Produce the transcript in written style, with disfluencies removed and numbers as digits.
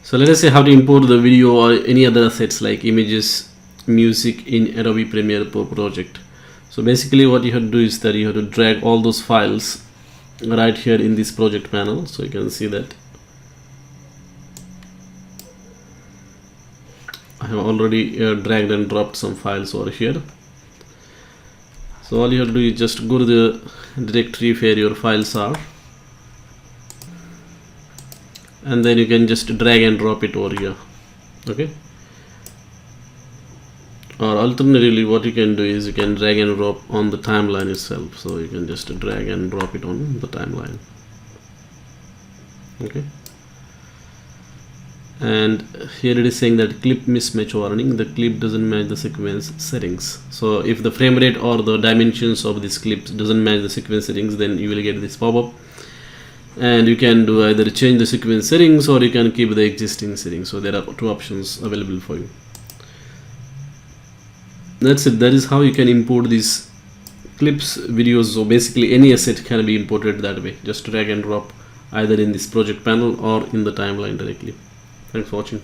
So let us say how to import the video or any other assets like images, music in Adobe Premiere Pro project. So basically what you have to do is that you have to drag all those files right here in this project panel. So you can see that I have already dragged and dropped some files over here. So all you have to do is just go to the directory where your files are, and then you can just drag and drop it over here. Okay, or alternatively what you can do is you can drag and drop on the timeline itself. So you can just drag and drop it on the timeline. Okay, and here it is saying that clip mismatch warning, the clip doesn't match the sequence settings. So if the frame rate or the dimensions of this clip doesn't match the sequence settings, then you will get this pop-up, and you can do either change the sequence settings or you can keep the existing settings. So there are two options available for you. That's it. That is how you can import these clips, videos. So basically any asset can be imported that way. Just drag and drop either in this project panel or in the timeline directly. Thanks for watching.